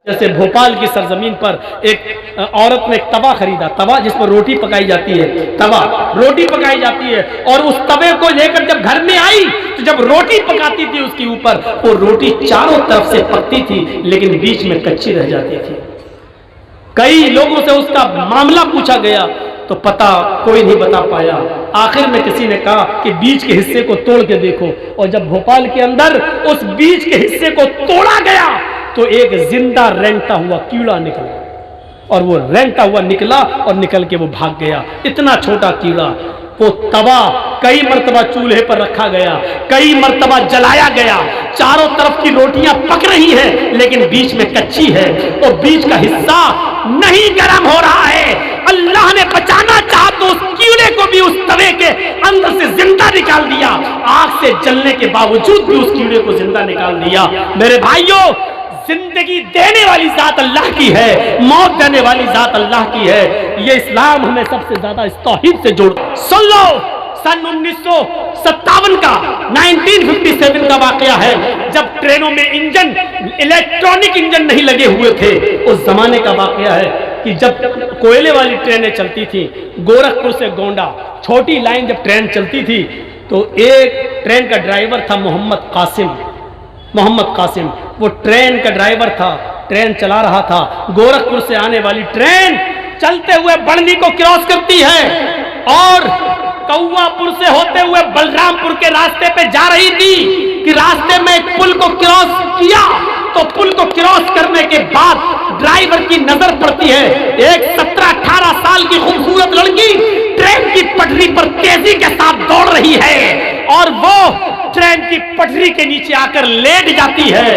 جیسے بھوپال کی سرزمین پر ایک عورت نے ایک توا خریدا، توا جس پر روٹی پکائی جاتی ہے، توا روٹی پکائی جاتی ہے، اور اس توے کو لے کر جب گھر میں آئی تو جب روٹی پکاتی تھی اس کے اوپر وہ روٹی چاروں طرف سے پکتی تھی لیکن بیچ میں کچی رہ جاتی تھی۔ کئی لوگوں سے اس کا معاملہ پوچھا گیا تو پتہ کوئی نہیں بتا پایا۔ آخر میں کسی نے کہا کہ بیچ کے حصے کو توڑ کے دیکھو، اور جب بھوپال کے اندر اس بیچ کے حصے کو توڑا گیا تو ایک زندہ رینگتا ہوا کیڑا نکلا، اور وہ رینگتا ہوا نکلا اور نکل کے وہ بھاگ گیا۔ اتنا چھوٹا کیڑا، وہ توا کئی مرتبہ چولہے پر رکھا گیا، کئی مرتبہ جلایا گیا، چاروں طرف کی روٹیاں پک رہی ہیں لیکن بیچ میں کچی ہے، اور بیچ کا حصہ نہیں گرم ہو رہا ہے۔ اللہ نے بچانا چاہا تو اس کیڑے کو بھی اس توے کے اندر سے زندہ نکال دیا، آگ سے جلنے کے باوجود بھی اس کیڑے کو زندہ نکال دیا۔ میرے بھائیوں، زندگی دینے والی ذات اللہ کی ہے، موت دینے والی ذات اللہ کی ہے۔ یہ اسلام ہمیں سب سے زیادہ اس توحید سے جوڑ۔ سن لو، سن 1957 کا 1957 کا واقعہ ہے، جب ٹرینوں میں انجن الیکٹرانک انجن نہیں لگے ہوئے تھے۔ اس زمانے کا واقعہ ہے کہ جب کوئلے والی ٹرینیں چلتی تھیں، گورکھپور سے گونڈا چھوٹی لائن جب ٹرین چلتی تھی تو ایک ٹرین کا ڈرائیور تھا محمد قاسم، وہ ٹرین کا ڈرائیور تھا، ٹرین چلا رہا تھا۔ گورکھپور سے آنے والی ٹرین چلتے ہوئے بڑھنی کو کراس کرتی ہے اور کوا پور سے ہوتے ہوئے بلرام پور کے راستے پہ جا رہی تھی کہ راستے میں ایک پل کو کراس کیا تو پل کو کراس کرنے کے بعد ڈرائیور کی نظر پڑتی ہے، ایک 17-18 سال کی خوبصورت لڑکی ٹرین کی پٹری پر تیزی کے ساتھ دوڑ رہی ہے اور وہ ٹرین کی پٹری کے نیچے آ کر لیٹ جاتی ہے۔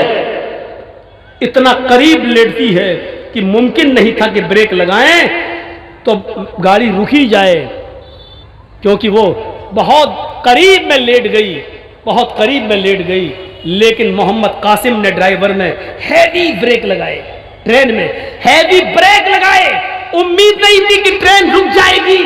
اتنا قریب لیٹتی ہے کہ ممکن نہیں تھا کہ بریک لگائیں تو گاڑی رکی جائے، کیونکہ وہ بہت قریب میں لیٹ گئی، لیکن محمد قاسم نے ڈرائیور نے ہیوی بریک لگائے، ٹرین میں ہیوی بریک لگائے۔ امید نہیں تھی کہ ٹرین رک جائے گی،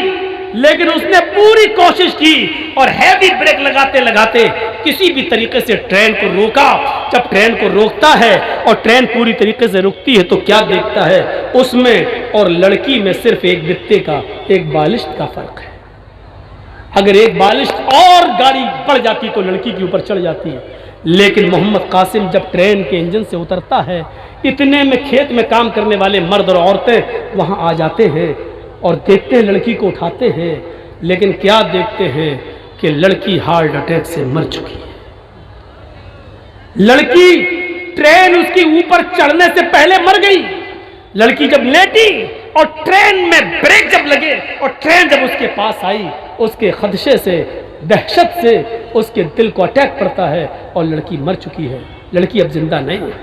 لیکن اس نے پوری کوشش کی اور ہیوی بریک لگاتے کسی بھی طریقے سے ٹرین کو روکا۔ جب ٹرین کو روکتا ہے اور ٹرین پوری طریقے سے رکتی ہے تو کیا دیکھتا ہے، اس میں اور لڑکی میں صرف ایک بتے کا، ایک بالشت کا فرق ہے۔ اگر ایک بالشت اور گاڑی بڑھ جاتی تو لڑکی کے اوپر چڑھ جاتی ہے، لیکن محمد قاسم جب ٹرین کے انجن سے اترتا ہے، اتنے میں کھیت میں کام کرنے والے مرد اور عورتیں وہاں آ جاتے ہیں اور دیکھتے ہیں، لڑکی کو اٹھاتے ہیں، لیکن کیا دیکھتے ہیں کہ لڑکی ہارٹ اٹیک سے مر چکی ہے۔ لڑکی ٹرین اس کی اوپر چڑھنے سے پہلے مر گئی۔ لڑکی جب لیٹی اور ٹرین میں بریک جب لگے اور ٹرین جب اس کے پاس آئی، اس کے خدشے سے، دہشت سے اس کے دل کو اٹیک پڑتا ہے اور لڑکی مر چکی ہے، لڑکی اب زندہ نہیں ہے۔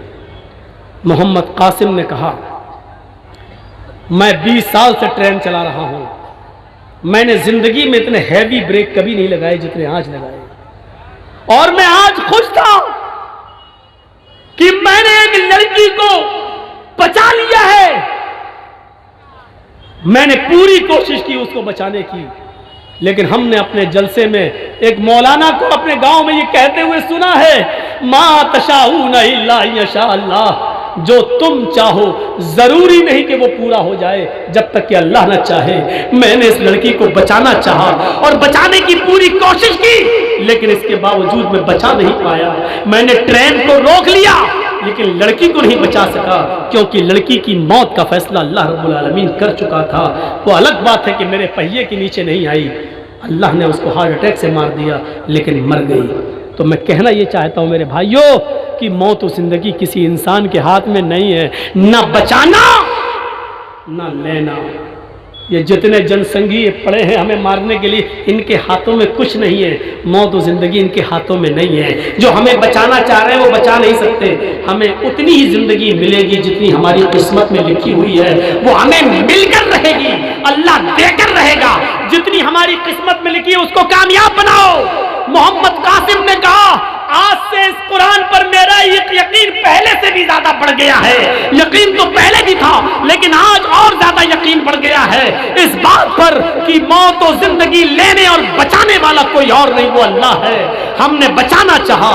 محمد قاسم نے کہا، میں 20 سال سے ٹرین چلا رہا ہوں، میں نے زندگی میں اتنے ہیوی بریک کبھی نہیں لگائے جتنے آج لگائے، اور میں آج خوش تھا کہ میں نے ایک لڑکی کو بچا لیا ہے۔ میں نے پوری کوشش کی اس کو بچانے کی، لیکن ہم نے اپنے جلسے میں ایک مولانا کو اپنے گاؤں میں یہ کہتے ہوئے سنا ہے، ما تشاؤون الا ان یشاء اللہ، جو تم چاہو ضروری نہیں کہ وہ پورا ہو جائے جب تک کہ اللہ نہ چاہے۔ میں نے اس لڑکی کو بچانا چاہا اور بچانے کی پوری کوشش کی، لیکن اس کے باوجود میں بچا نہیں پایا۔ میں نے ٹرین کو روک لیا لیکن لڑکی کو نہیں بچا سکا، کیونکہ لڑکی کی موت کا فیصلہ اللہ رب العالمین کر چکا تھا۔ وہ الگ بات ہے کہ میرے پہیے کے نیچے نہیں آئی، اللہ نے اس کو ہارٹ اٹیک سے مار دیا لیکن مر گئی۔ تو میں کہنا یہ چاہتا ہوں میرے بھائیوں کہ موت و زندگی کسی انسان کے ہاتھ میں نہیں ہے، نہ بچانا نہ لینا۔ یہ جتنے جن سنگھی پڑے ہیں ہمیں مارنے کے لیے، ان کے ہاتھوں میں کچھ نہیں ہے، موت و زندگی ان کے ہاتھوں میں نہیں ہے۔ جو ہمیں بچانا چاہ رہے ہیں وہ بچا نہیں سکتے، ہمیں اتنی ہی زندگی ملے گی جتنی ہماری قسمت میں لکھی ہوئی ہے، وہ ہمیں مل کر رہے گی، اللہ دے کر رہے گا۔ جتنی ہماری قسمت میں لکھی ہے اس کو کامیاب بناؤ۔ محمد قاسم نے کہا، آج سے اس قرآن پر میرا یقین پہلے سے بھی زیادہ بڑھ گیا ہے۔ یقین تو پہلے بھی تھا لیکن آج اور زیادہ یقین بڑھ گیا ہے اس بات پر کہ موت و زندگی لینے اور بچانے والا کوئی اور نہیں، وہ اللہ ہے۔ ہم نے بچانا چاہا،